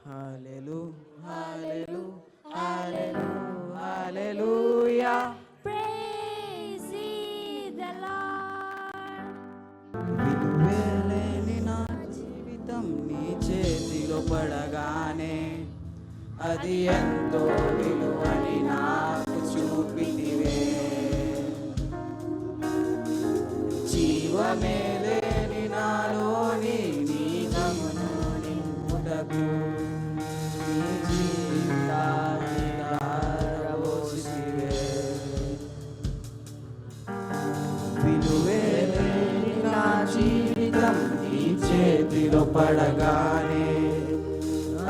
Hallelujah, hallelujah, hallelujah. Praise ye the Lord. విలువేలేని నా జీవితం నీ చేతిలో పడగానే అది ఎంతో విలువని నాకు చూపితివే. జీవమే లేని నాలోని నీ గమను నింపుటకు నీ జీవితాన్ని ధారపోసితివే. విలువే లేని నా జీవితం నీ చేతిలో పడగానే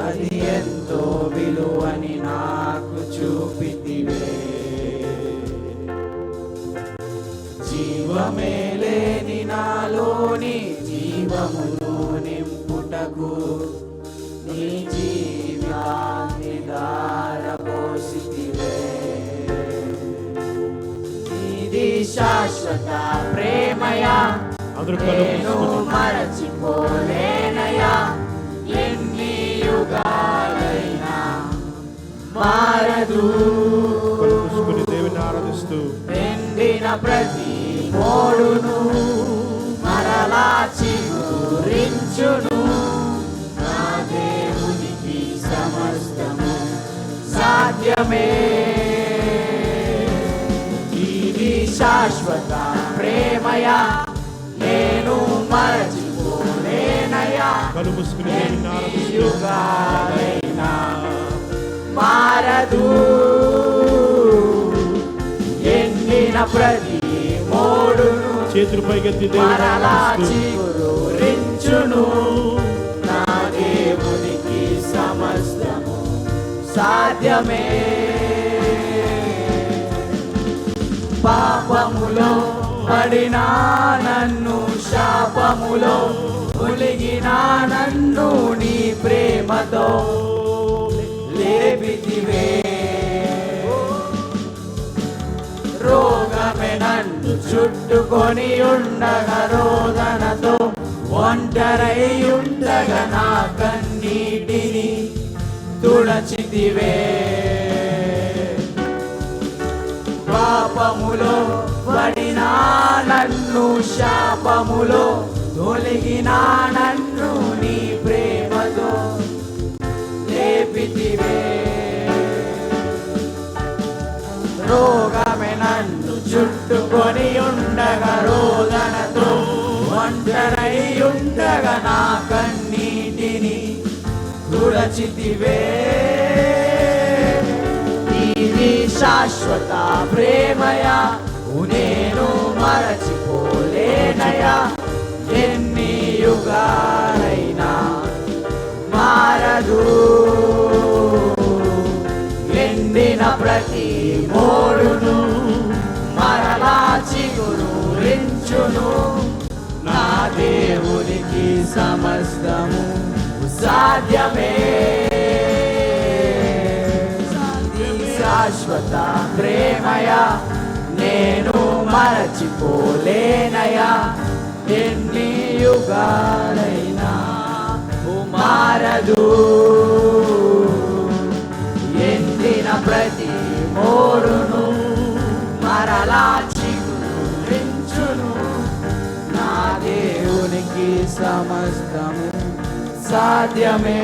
అది ఎంతో విలువని నాకు చూపితివే. జీవమే లేని నాలోని జీవమును నింపుటకు నీ జీవితాన్ని ధారపోసితివే. నీది శాశ్వత ప్రేమయా, నేను మరచిపోలేనయా. ఎన్ని యుగాలైనా మారదు. దేవుని ఆరాధిస్తూ ఎండిన ప్రతి మోడును మరలా చిగురించును. నా దేవునికి సమస్తము సాధ్యమే. ఇది శాశ్వత ప్రేమయా, నేను మరచిపోలేనయా. కళ్ళు మూసుకుని దేవుని ఆరాధిస్తూ యుగాలైనా మారదు. ఎండిన ప్రతి మోడును చేతులు పైకెత్తి దేవుని మరలా ఆరాధిస్తూ చిగురించును. నా దేవునికి సమస్తము సాధ్యమే. పాపములో పడిన నన్ను, శాపములో ఒలిగిన నన్ను నీ ప్రేమతో లేపితివే. రోగమే నన్ను చుట్టుకొని ఉండగా రోదనతో ఒంటరై ఉండగా నా కన్నీటిని తుడచితివే. పాపములో పడిన నన్ను, శాపములో తొలగిన నన్ను నీ ప్రేమతో లేపితివే. రోగమే నన్ను చుట్టుకొని ఉండగా రోదనతో ఒంటరై ఉండగా నా కన్నీటిని తుడచితివే. ఇది శాశ్వత ప్రేమయా, నేను మరచిపోలేనయా. ఎన్ని యుగాలైనా మారదు. ఎండిన ప్రతి మోడును మరలా చిగురించును. నా దేవునికి సమస్తము సాధ్యమే. శాశ్వత ప్రేమయా, నేను మరచిపోలేనయా. ఎన్ని యుగాలైనా మారదు. ఎండిన ప్రతి మోడును మరలా చిగురించును. నా దేవునికి సమస్తము సాధ్యమే.